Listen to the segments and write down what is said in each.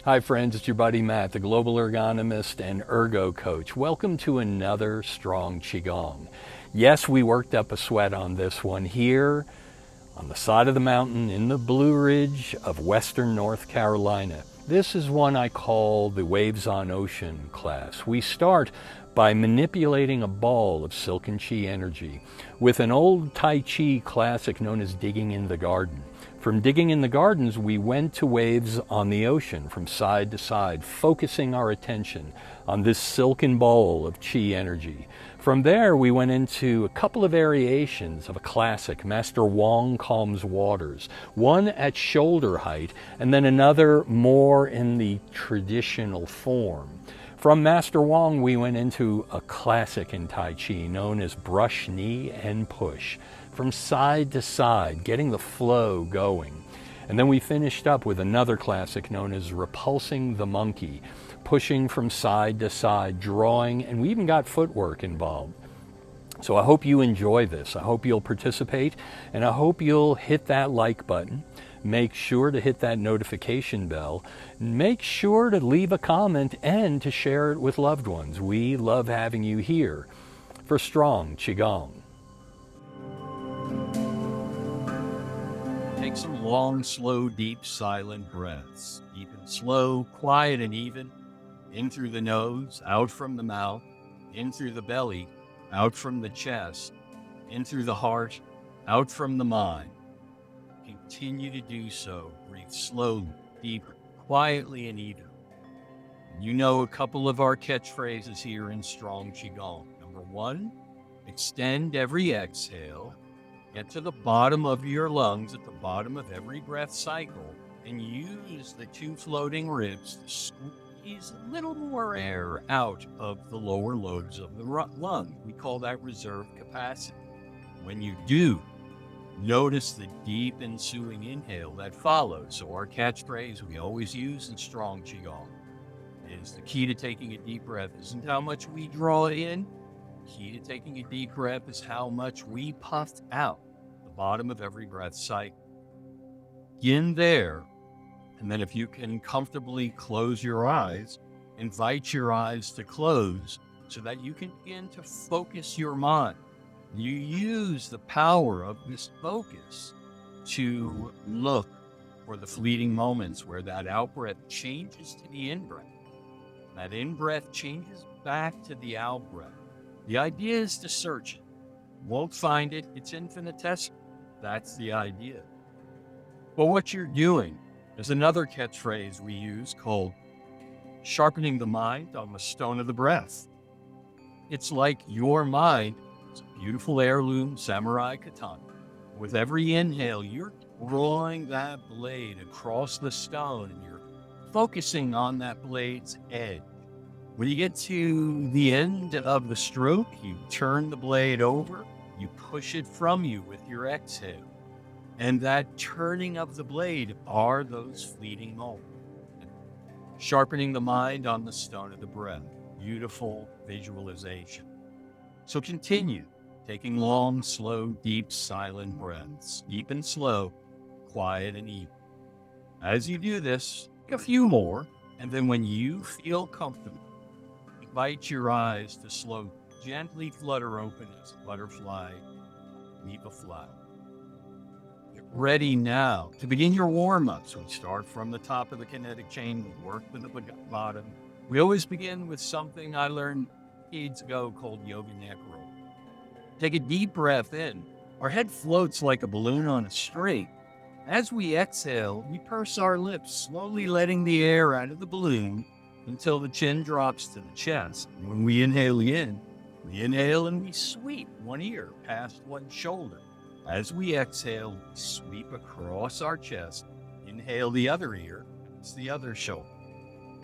Hi friends, it's your buddy Matt, the global ergonomist and ergo coach. Welcome to another Strong Qigong. Yes, we worked up a sweat on this one here on the side of the mountain in the Blue Ridge of Western North Carolina. This is one I call the Waves on Ocean class. We start by manipulating a ball of silken chi energy with an old Tai Chi classic known as digging in the garden. From digging in the gardens, we went to waves on the ocean from side to side, focusing our attention on this silken bowl of chi energy. From there, we went into a couple of variations of a classic, Master Wong Calms Waters, one at shoulder height and then another more in the traditional form. From Master Wong, we went into a classic in Tai Chi known as brush, knee, and push, from side to side, getting the flow going. And then we finished up with another classic known as repulsing the monkey, pushing from side to side, drawing, and we even got footwork involved. So I hope you enjoy this. I hope you'll participate, and I hope you'll hit that like button. Make sure to hit that notification bell. Make sure to leave a comment and to share it with loved ones. We love having you here for Strong Qigong. Take some long, slow, deep, silent breaths. Deep and slow, quiet and even. In through the nose, out from the mouth, in through the belly, out from the chest, in through the heart, out from the mind. Continue to do so. Breathe slowly, deeper, quietly, and even. You know a couple of our catchphrases here in Strong Qigong. Number 1, extend every exhale. Get to the bottom of your lungs at the bottom of every breath cycle and use the 2 floating ribs to squeeze a little more air out of the lower lobes of the lung. We call that reserve capacity. When you do, notice the deep ensuing inhale that follows. So our catchphrase we always use in Strong Qigong is the key to taking a deep breath isn't how much we draw in. Key to taking a deep breath is how much we puff out the bottom of every breath cycle. Begin there, and then if you can comfortably close your eyes, invite your eyes to close so that you can begin to focus your mind. You use the power of this focus to look for the fleeting moments where that out-breath changes to the in-breath. That in-breath changes back to the out-breath. The idea is to search it. Won't find it, it's infinitesimal. That's the idea. But what you're doing is another catchphrase we use called sharpening the mind on the stone of the breath. It's like your mind is a beautiful heirloom samurai katana. With every inhale, you're drawing that blade across the stone and you're focusing on that blade's edge. When you get to the end of the stroke, you turn the blade over, you push it from you with your exhale. And that turning of the blade are those fleeting moments. Sharpening the mind on the stone of the breath. Beautiful visualization. So continue taking long, slow, deep, silent breaths. Deep and slow, quiet and even. As you do this, take a few more, and then when you feel comfortable, invite your eyes to slow, gently flutter open as a butterfly leave a flower. Get ready now to begin your warm-ups. We start from the top of the kinetic chain, we work with the bottom. We always begin with something I learned decades ago called yoga neck roll. Take a deep breath in. Our head floats like a balloon on a string. As we exhale, we purse our lips, slowly letting the air out of the balloon until the chin drops to the chest. And when we inhale in, we inhale and we sweep one ear past one shoulder. As we exhale, we sweep across our chest. Inhale the other ear, it's the other shoulder.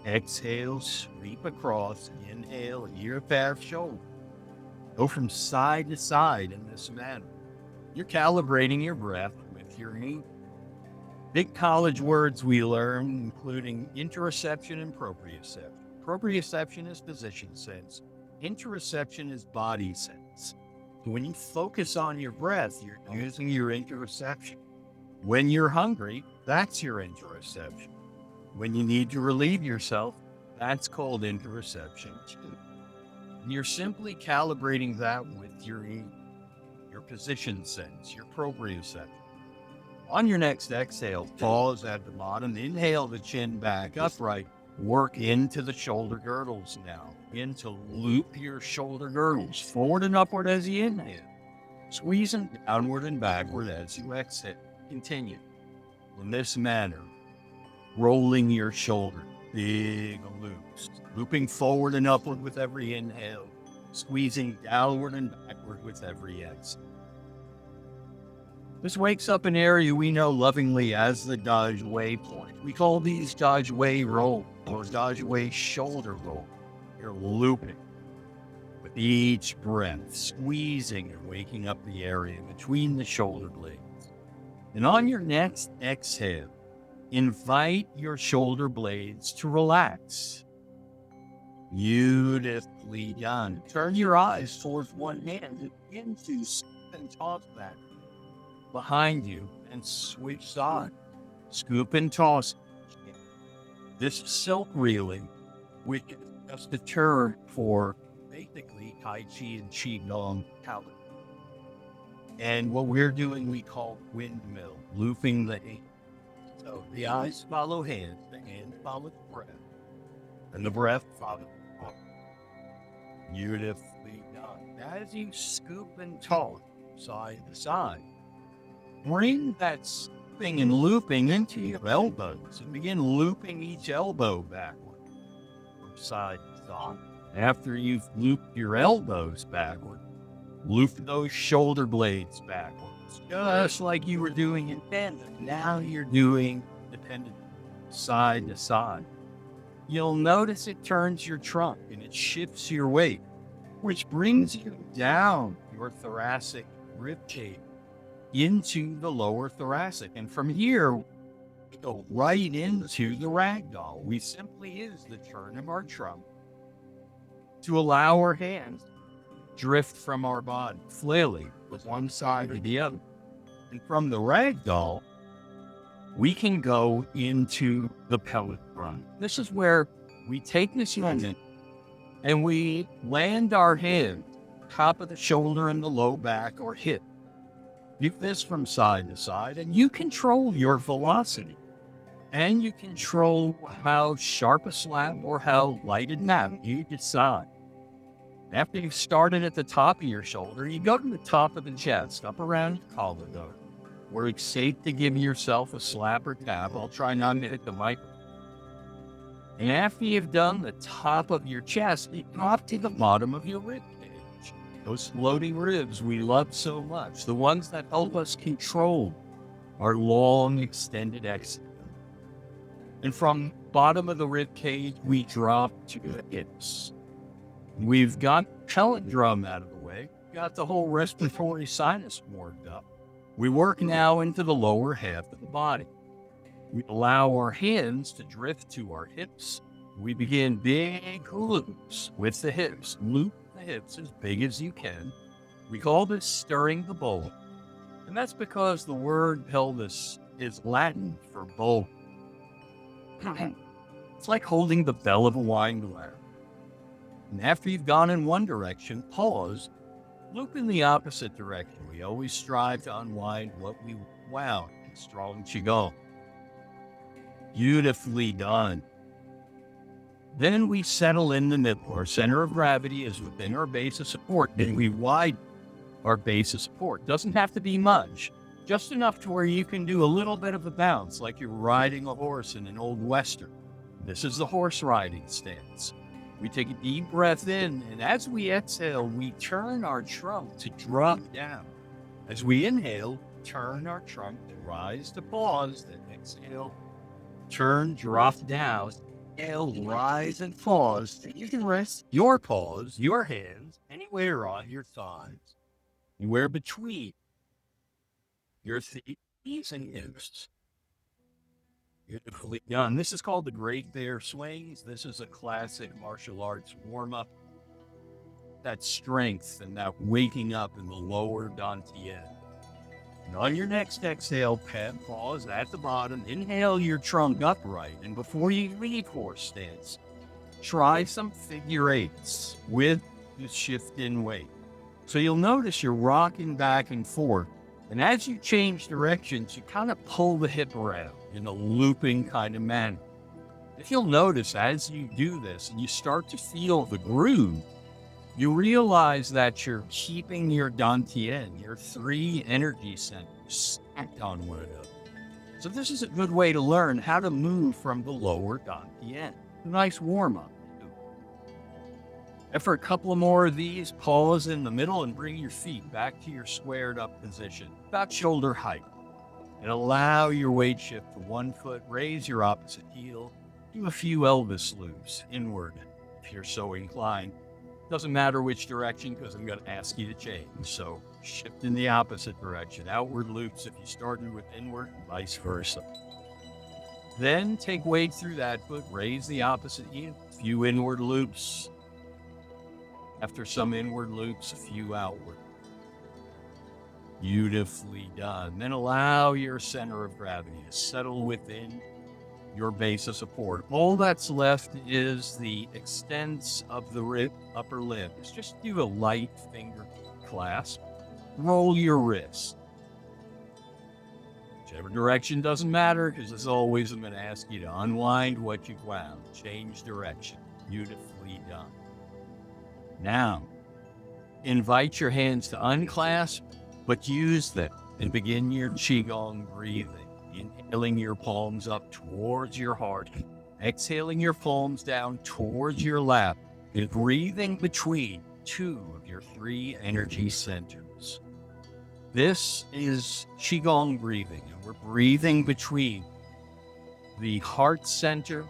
Exhale, sweep across, inhale, ear past shoulder. Go from side to side in this manner. You're calibrating your breath with your knee. Big college words we learn, including interoception and proprioception. Proprioception is position sense. Interoception is body sense. When you focus on your breath, you're using your interoception. When you're hungry, that's your interoception. When you need to relieve yourself, that's called interoception too. And you're simply calibrating that with your position sense, your proprioception. On your next exhale, pause at the bottom, inhale the chin back upright, work into the shoulder girdles now. Begin to loop your shoulder girdles forward and upward as you inhale, squeezing downward and backward as you exhale. Continue in this manner, rolling your shoulder, big loops, looping forward and upward with every inhale, squeezing downward and backward with every exhale. This wakes up an area we know lovingly as the Dodge Way point. We call these Dodge Way roll or Dodge Way shoulder roll. You're looping with each breath, squeezing and waking up the area between the shoulder blades. And on your next exhale, invite your shoulder blades to relax. Beautifully done. Turn your eyes towards one hand and begin to scoop and toss that behind you and switch sides. Scoop and toss. This is silk reeling, which is just a term for basically Tai Chi and Qigong caliber. And what we're doing, we call windmill, looping the hand. So the eyes follow hands, the hands follow the breath, and the breath follows the heart. Beautifully done. As you scoop and toss side to side, bring that scooping and looping into your elbows and begin looping each elbow backward from side to side. After you've looped your elbows backward, loop those shoulder blades backwards, just like you were doing in tandem. Now you're doing dependent side to side. You'll notice it turns your trunk and it shifts your weight, which brings you down your thoracic rib cage into the lower thoracic. And from here, we go right into the ragdoll. We simply use the turn of our trunk to allow our hands drift from our body, flailing with one side or the other. And from the ragdoll, we can go into the pellet run. This is where we take this unit and we land our hands top of the shoulder and the low back or hip. Do this from side to side, and you control your velocity. And you control how sharp a slap or how light a nap you decide. After you've started at the top of your shoulder, you go to the top of the chest, up around your collarbone, where it's safe to give yourself a slap or tap. I'll try not to hit the mic. And after you've done the top of your chest, you drop to the bottom of your rib cage. Those floating ribs we love so much, the ones that help us control our long, extended exhale. And from bottom of the rib cage, we drop to the hips. We've got the pellet drum out of the way. We've got the whole respiratory sinus warmed up. We work now into the lower half of the body. We allow our hands to drift to our hips. We begin big loops with the hips. Loop the hips as big as you can. We call this stirring the bowl. And that's because the word pelvis is Latin for bowl. It's like holding the bell of a wine glass. And after you've gone in one direction, pause, loop in the opposite direction. We always strive to unwind what we wound in Strong Qigong. Beautifully done. Then we settle in the middle. Our center of gravity is within our base of support, and we widen our base of support. Doesn't have to be much, just enough to where you can do a little bit of a bounce, like you're riding a horse in an old Western. This is the horse riding stance. We take a deep breath in, and as we exhale, we turn our trunk to drop down. As we inhale, turn our trunk to rise to pause, then exhale, turn, drop down, inhale, rise, and pause. You can rest your paws, your hands, anywhere on your thighs, anywhere between your knees and hips. Beautifully done. This is called the Great Bear Swings. This is a classic martial arts warm-up. That strength and that waking up in the lower dantian. And on your next exhale, pause at the bottom. Inhale your trunk upright. And before you leave horse stance, try some figure eights with the shift in weight. So you'll notice you're rocking back and forth. And as you change directions, you kind of pull the hip around in a looping kind of manner. If you'll notice as you do this and you start to feel the groove, you realize that you're keeping your dantian, your 3 energy centers, stacked on one another. So this is a good way to learn how to move from the lower dantian. A nice warm-up. And for a couple of more of these, pause in the middle and bring your feet back to your squared up position, about shoulder height. And allow your weight shift to 1 foot, raise your opposite heel, do a few Elvis loops inward if you're so inclined. Doesn't matter which direction because I'm going to ask you to change. So shift in the opposite direction, outward loops if you started with inward, vice versa. Then take weight through that foot, raise the opposite heel, a few inward loops. After some inward loops, a few outward. Beautifully done. Then allow your center of gravity to settle within your base of support. All that's left is the extents of the upper limbs. Just do a light finger clasp. Roll your wrist. Whichever direction doesn't matter, because as always, I'm going to ask you to unwind what you've wound. Change direction. Beautifully done. Now, invite your hands to unclasp, but use them and begin your Qigong breathing. Inhaling your palms up towards your heart, exhaling your palms down towards your lap, and breathing between 2 of your 3 energy centers. This is Qigong breathing, and we're breathing between the heart center,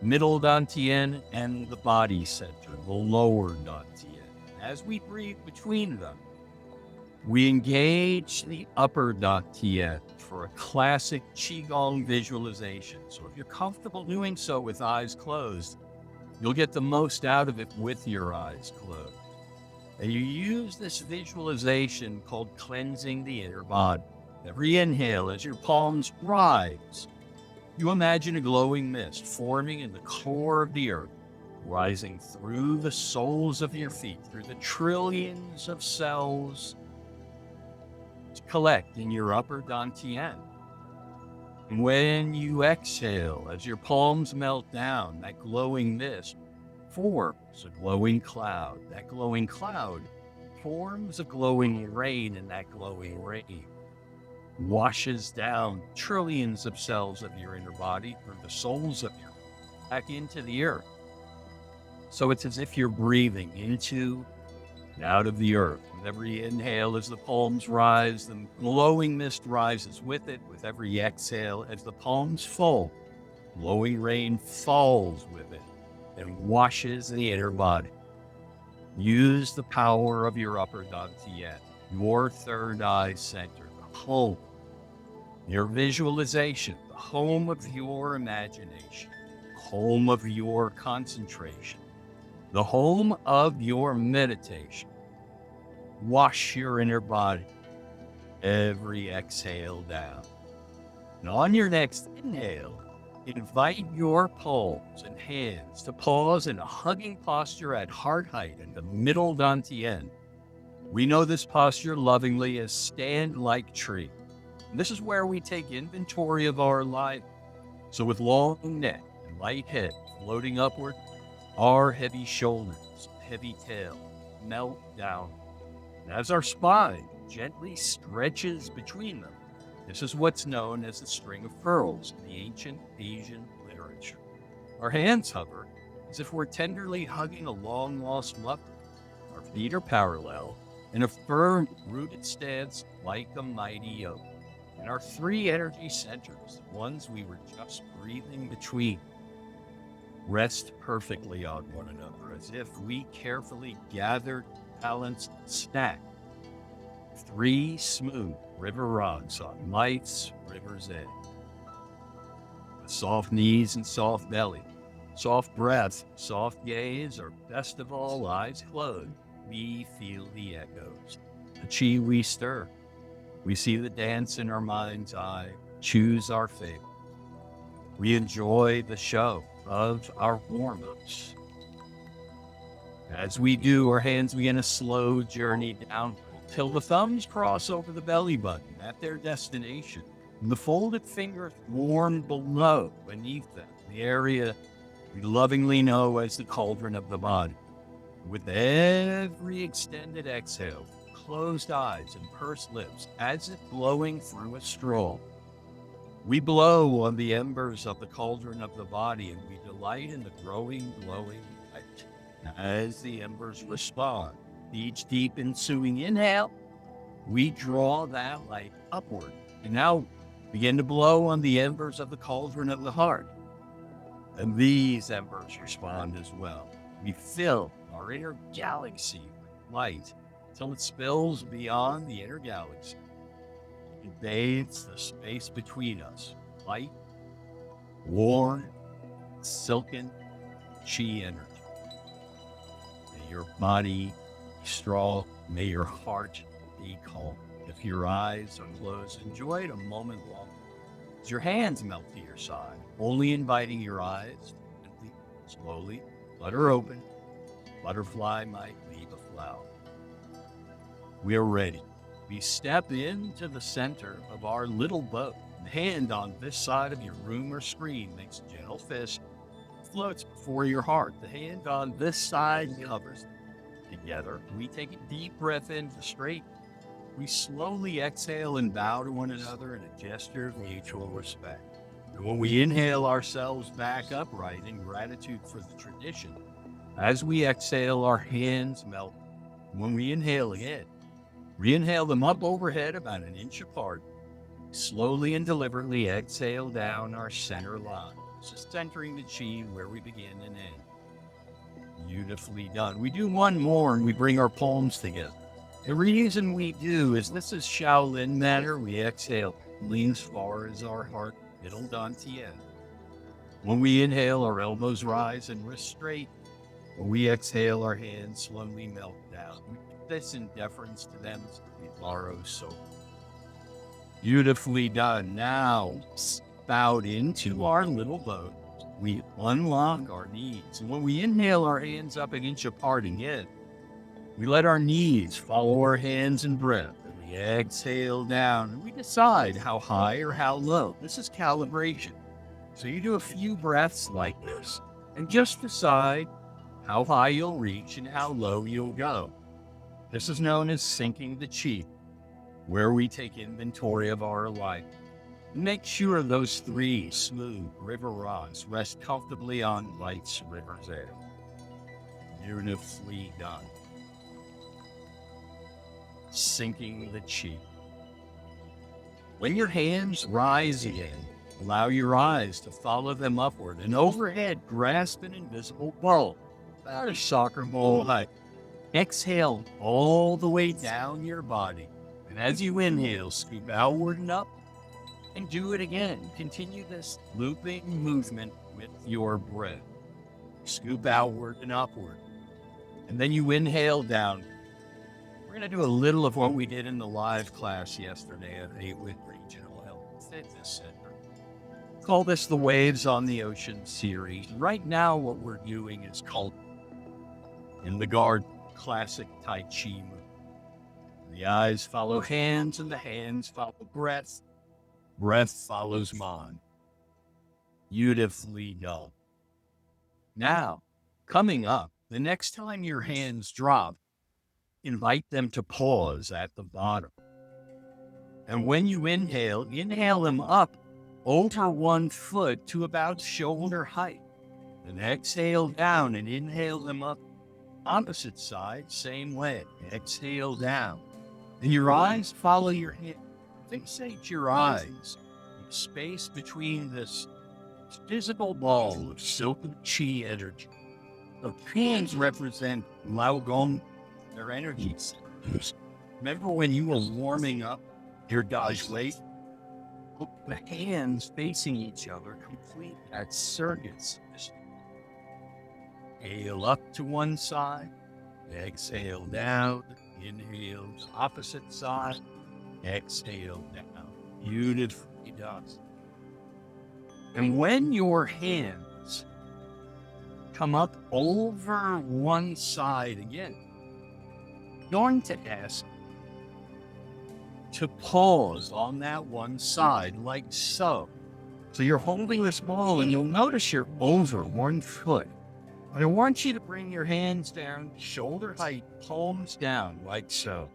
middle dantian, and the body center, the lower dantian. As we breathe between them, we engage the upper dantian for a classic Qigong visualization. So if you're comfortable doing so with eyes closed, you'll get the most out of it with your eyes closed. And you use this visualization called cleansing the inner body. Every inhale, as your palms rise, you imagine a glowing mist forming in the core of the earth, rising through the soles of your feet, through the trillions of cells to collect in your upper dantian. And when you exhale, as your palms melt down, that glowing mist forms a glowing cloud. That glowing cloud forms a glowing rain, and that glowing rain washes down trillions of cells of your inner body through the soles of your back into the earth. So it's as if you're breathing into and out of the earth. With every inhale, as the palms rise, the glowing mist rises with it. With every exhale, as the palms fall, glowing rain falls with it and washes the inner body. Use the power of your upper dantian, your third eye center, the home, your visualization, the home of your imagination, home of your concentration, the home of your meditation. Wash your inner body. Every exhale down. And on your next inhale, invite your palms and hands to pause in a hugging posture at heart height in the middle dantian. We know this posture lovingly as stand like tree. And this is where we take inventory of our life. So with long neck and light head floating upward, our heavy shoulders, heavy tail melt down. And as our spine gently stretches between them, this is what's known as the string of pearls in the ancient Asian literature. Our hands hover as if we're tenderly hugging a long-lost loved one. Our feet are parallel in a firm, rooted stance like a mighty oak. And our 3 energy centers, the ones we were just breathing between, rest perfectly on one another as if we carefully gathered, balanced, stacked 3 smooth river rocks on life's river's edge. With soft knees and soft belly, soft breath, soft gaze, or best of all, eyes closed, we feel the echoes, the chi we stir, We see the dance in our mind's eye, choose our fate. We enjoy the show of our warm-ups. As we do, our hands begin a slow journey down till the thumbs cross over the belly button at their destination. And the folded fingers warm below, beneath them, the area we lovingly know as the cauldron of the body. With every extended exhale, closed eyes and pursed lips, as if blowing through a straw, we blow on the embers of the cauldron of the body, and we delight in the growing, glowing light. As the embers respond, each deep ensuing inhale, we draw that light upward, and now begin to blow on the embers of the cauldron of the heart. And these embers respond as well. We fill our inner galaxy with light till it spills beyond the inner galaxy. It bathes the space between us. Light, warm, silken, chi energy. May your body be strong. May your heart be calm. If your eyes are closed, enjoy it a moment longer. As your hands melt to your side, only inviting your eyes gently, slowly, flutter open. Butterfly might leave a flower. We are ready. We step into the center of our little boat. The hand on this side of your room or screen makes a gentle fist, floats before your heart. The hand on this side covers it. Together, we take a deep breath in to straighten. We slowly exhale and bow to one another in a gesture of mutual respect. And when we inhale ourselves back upright in gratitude for the tradition, as we exhale, our hands melt. When we inhale again, re-inhale them up overhead about an inch apart. Slowly and deliberately exhale down our center line, just centering the chi where we begin and end. Beautifully done. We do one more and we bring our palms together. The reason we do is this is Shaolin manner. We exhale, lean as far as our heart, middle dantian. When we inhale, our elbows rise and wrists straight. When we exhale, our hands slowly melt down. We do this in deference to them as we borrow so. Beautifully done. Now, bowed into our little boat, we unlock our knees. And when we inhale, our hands up an inch apart again. We let our knees follow our hands in breath. And we exhale down. And we decide how high or how low. This is calibration. So you do a few breaths like this and just decide how high you'll reach and how low you'll go. This is known as sinking the chi, where we take inventory of our life. Make sure those three smooth river rods rest comfortably on life's river's edge. Beautifully done. Sinking the chi. When your hands rise again, allow your eyes to follow them upward and overhead grasp an invisible ball, about a soccer ball height. Exhale all the way down your body. And as you inhale, scoop outward and up and do it again. Continue this looping movement with your breath. Scoop outward and upward. And then you inhale down. We're going to do a little of what we did in the live class yesterday at Haywood Regional Health Fitness Center. Call this the Waves on the Ocean series. Right now, what we're doing is called in the guard classic Tai Chi movement. The eyes follow hands and the hands follow breath. Breath follows mind. Beautifully done. Now, coming up, the next time your hands drop, invite them to pause at the bottom. And when you inhale them up over 1 foot to about shoulder height. Then exhale down and inhale them up. Opposite side, same way. Exhale down. And your eyes follow your hand. Fixate your eyes. The space between this physical ball of silken chi energy. The hands represent Lao Gong, their energy centers. Remember when you were warming up your Daj weight? The hands facing each other complete that circuit. Inhale up to one side, exhale down, inhale to opposite side, Exhale down. Beautifully done. And when your hands come up over one side again, you're going to ask to pause on that one side like so. So you're holding this ball and you'll notice you're over 1 foot. I want you to bring your hands down, shoulder height, palms down like so.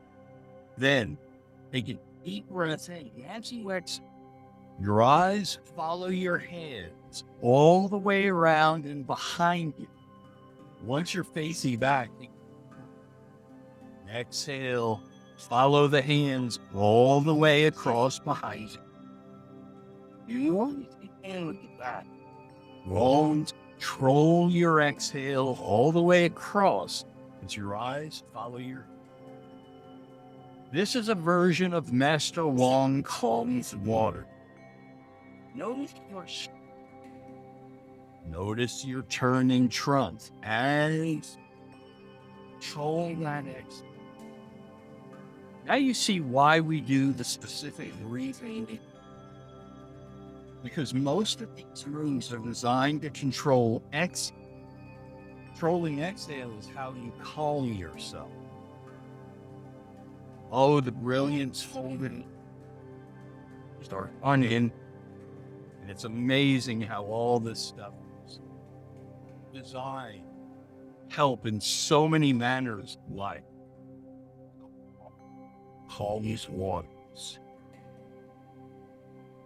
Then take a deep breath in. As you exhale, your eyes follow your hands all the way around and behind you. Once you're facing back, exhale, follow the hands all the way across behind you. You want to look at that. Control your exhale all the way across as your eyes follow your. This is a version of Master Wong calms water. Notice your turning trunk and control that exhale. Now you see why we do the specific breathing. Because most of these moves are designed to control exhale. Controlling exhale is how you calm yourself. Oh, the brilliance folded. Start on in. And it's amazing how all this stuff is designed to help in so many manners of life. Calms waters.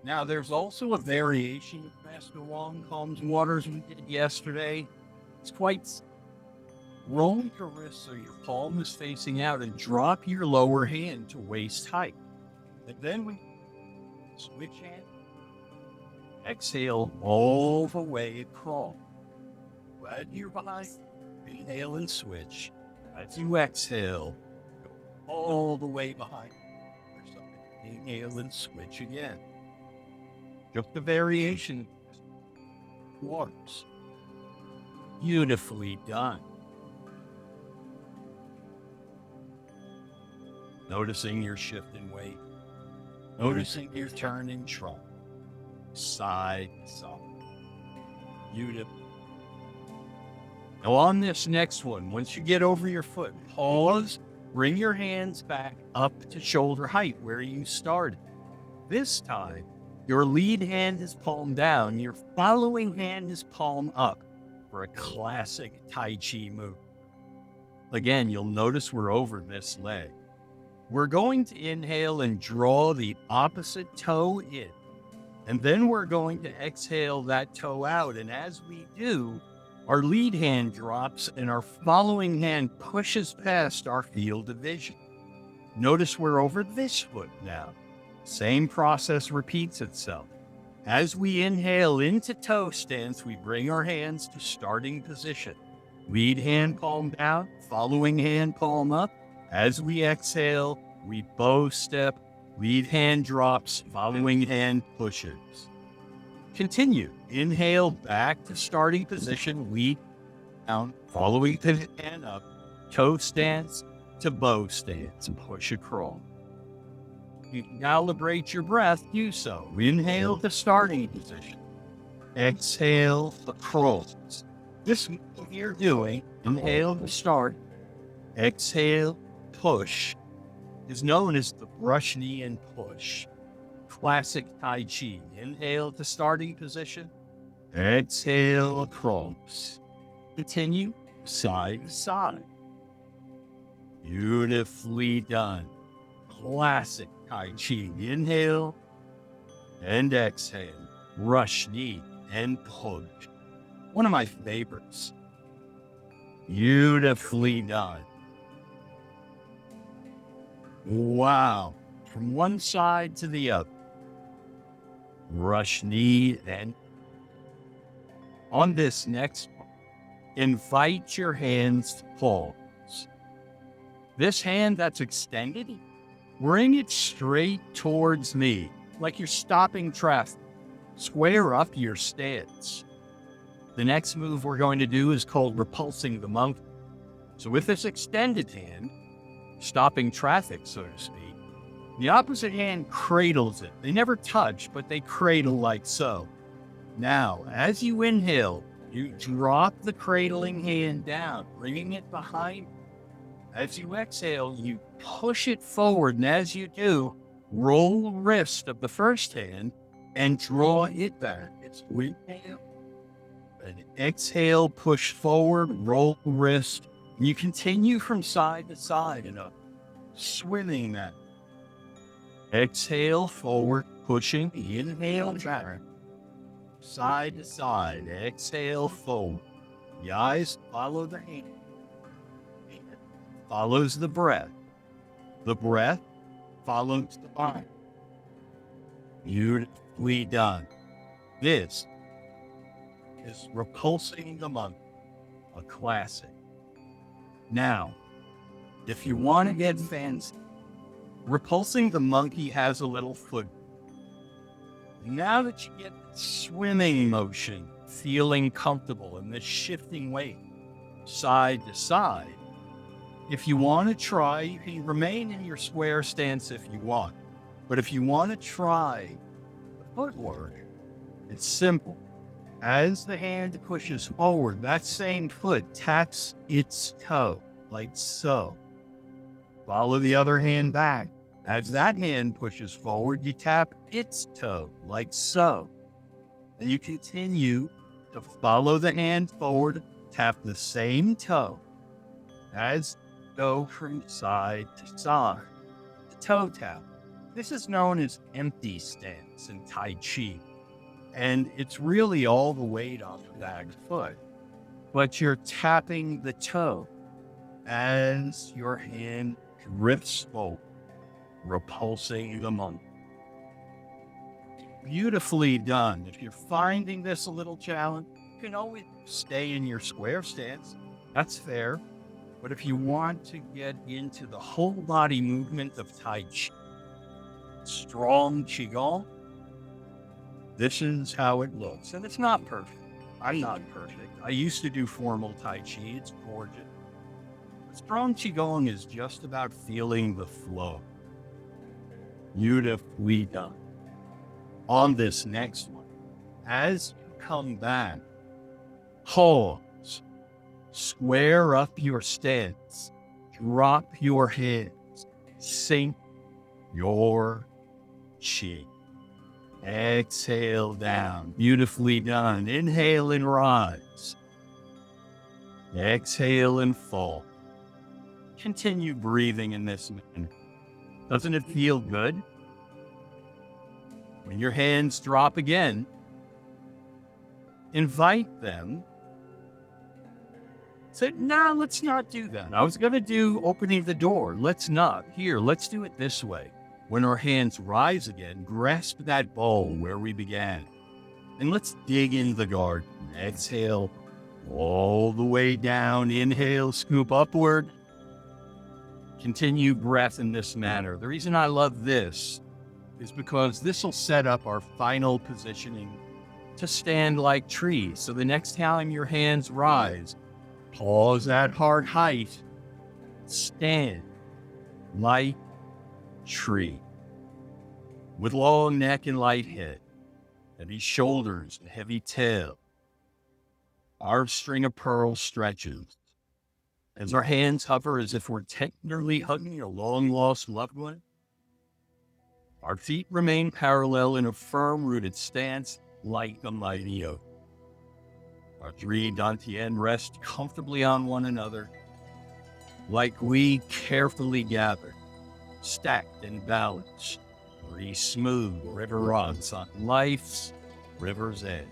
Now, there's also a variation of Master Wong calms waters we did yesterday. It's quite. Roll your wrist so your palm is facing out and drop your lower hand to waist height. And then we switch hand. Exhale all the way across. Glad you're behind. Inhale and switch. As you exhale, go all the way behind. Inhale and switch again. Just a variation of waters. Beautifully done. Noticing your shift in weight. Noticing your turn in trunk. Side to side. Beautiful. Now on this next one, once you get over your foot, pause, bring your hands back up to shoulder height where you started. This time, your lead hand is palm down, your following hand is palm up for a classic Tai Chi move. Again, you'll notice we're over this leg. We're going to inhale and draw the opposite toe in. And then we're going to exhale that toe out. And as we do, our lead hand drops and our following hand pushes past our field of vision. Notice we're over this foot now. Same process repeats itself. As we inhale into toe stance, we bring our hands to starting position. Lead hand palm down, following hand palm up. As we exhale, we bow step, lead hand drops, following hand pushes. Continue. Inhale back to starting position, lead down, following pivot hand up, toe stance to bow stance, and push across. You can calibrate your breath, do so. Inhale to starting position. Exhale across. This you're doing, inhale to start, exhale, push, is known as the brush knee and push. Classic Tai Chi. Inhale to starting position, exhale across. Continue side to side. Beautifully done. Classic Tai Chi. Inhale and exhale. Rush knee and push. One of my favorites. Beautifully done. Wow. From one side to the other. Rush knee and on this next one, invite your hands to pause. This hand that's extended, bring it straight towards me, like you're stopping traffic. Square up your stance. The next move we're going to do is called repulsing the monkey. So with this extended hand, stopping traffic, so to speak, The opposite hand cradles it. They never touch, but they cradle like so. Now, as you inhale, you drop the cradling hand down, bringing it behind. As you exhale, you push it forward, and as you do, roll the wrist of the first hand and draw it back. It's inhale and exhale, push forward, roll the wrist. And you continue from side to side in a swimming that. Exhale, forward, pushing, inhale, back. Side to side, exhale, forward. The eyes follow the hand. Follows the breath. The breath follows the mind. Beautifully done. This is Repulsing the Monkey, a classic. Now, if you want to get fancy, Repulsing the Monkey has a little foot. Now that you get the swimming motion, feeling comfortable in this shifting weight, side to side, if you want to try, you can remain in your square stance if you want. But if you want to try the footwork, it's simple. As the hand pushes forward, that same foot taps its toe, like so. Follow the other hand back. As that hand pushes forward, you tap its toe, like so. And you continue to follow the hand forward, tap the same toe. As go from side to side. The toe tap. This is known as empty stance in Tai Chi. And it's really all the weight on the back foot. But you're tapping the toe as your hand drifts forward, repulsing the monkey. Beautifully done. If you're finding this a little challenge, you can always stay in your square stance. That's fair. But if you want to get into the whole body movement of Tai Chi, Strong Qigong, this is how it looks. And it's not perfect. I'm not perfect. I used to do formal Tai Chi. It's gorgeous. But Strong Qigong is just about feeling the flow. Beautifully done. On this next one, as you come back, pause. Square up your stance. Drop your hands. Sink your chi. Exhale down. Beautifully done. Inhale and rise. Exhale and fall. Continue breathing in this manner. Doesn't it feel good? When your hands drop again, invite them. Say, no, let's not do that. I was going to do opening the door. Let's not. Here, let's do it this way. When our hands rise again, grasp that bowl where we began. And let's dig in the garden. Exhale all the way down. Inhale, scoop upward. Continue breath in this manner. The reason I love this is because this will set up our final positioning to stand like trees. So the next time your hands rise, pause at heart height, stand like tree. With long neck and light head, heavy shoulders and heavy tail. Our string of pearls stretches. As our hands hover as if we're tenderly hugging a long-lost loved one, our feet remain parallel in a firm-rooted stance like a mighty oak. Our three dantian rest comfortably on one another, like we carefully gathered, stacked and balanced, three smooth river rods on life's river's edge.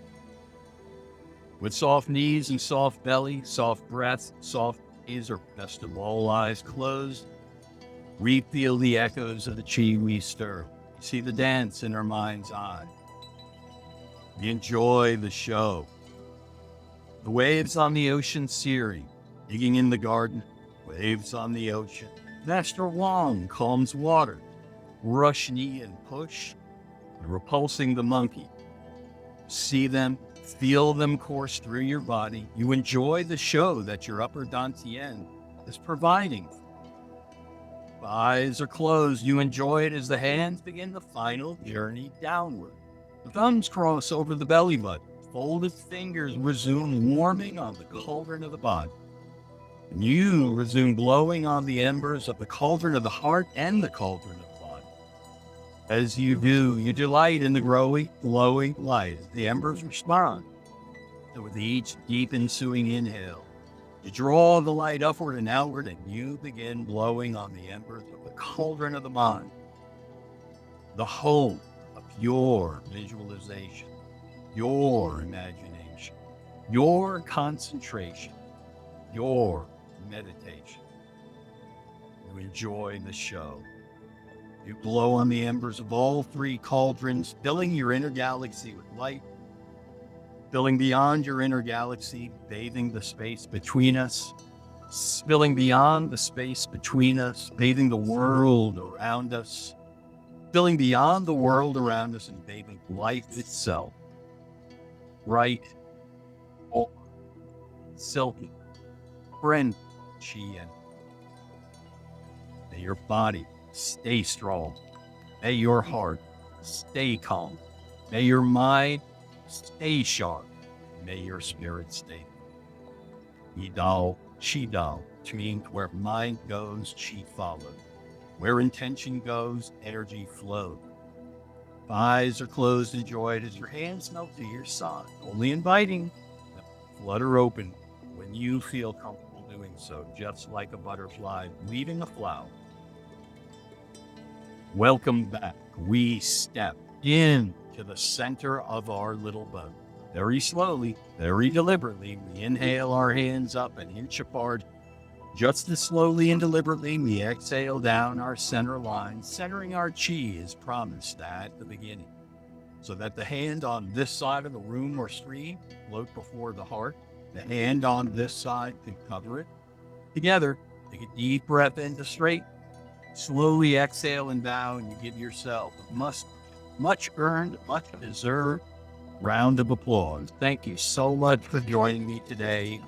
With soft knees and soft belly, soft breath, soft gaze, or best of all, eyes closed, we feel the echoes of the chi we stir. We see the dance in our mind's eye. We enjoy the show. The waves on the ocean searing, digging in the garden, waves on the ocean. Master Wong calms water, rush knee and push, and repulsing the monkey. See them, feel them course through your body. You enjoy the show that your upper dantian is providing. Eyes are closed. You enjoy it as the hands begin the final journey downward. The thumbs cross over the belly button. Folded fingers resume warming on the cauldron of the body. And you resume glowing on the embers of the cauldron of the heart and the cauldron of the body. As you do, you delight in the growing, glowing light. The embers respond. So with each deep ensuing inhale, you draw the light upward and outward, and you begin blowing on the embers of the cauldron of the mind, the home of your visualization, your imagination, your concentration, your meditation. You enjoy the show. You blow on the embers of all three cauldrons, filling your inner galaxy with light, filling beyond your inner galaxy, bathing the space between us, spilling beyond the space between us, bathing the world around us, filling beyond the world around us and bathing life itself. Bright, full, silky, friend, chi, and may your body stay strong. May your heart stay calm. May your mind stay sharp. May your spirit stay. Yidao, Qidao, which means where mind goes, Qi follows. Where intention goes, energy flows. Eyes are closed, enjoy it as your hands melt to your side, only inviting them to flutter open when you feel comfortable doing so, just like a butterfly leaving a flower. Welcome back. We step into the center of our little boat. Very slowly, very deliberately, we inhale our hands up an inch apart. Just as slowly and deliberately, we exhale down our center line, centering our chi as promised at the beginning, so that the hand on this side of the room or screen float before the heart. The hand on this side can cover it. Together, take a deep breath into straight. Slowly exhale and bow, and you give yourself a much earned, much deserved round of applause. Thank you so much for joining me today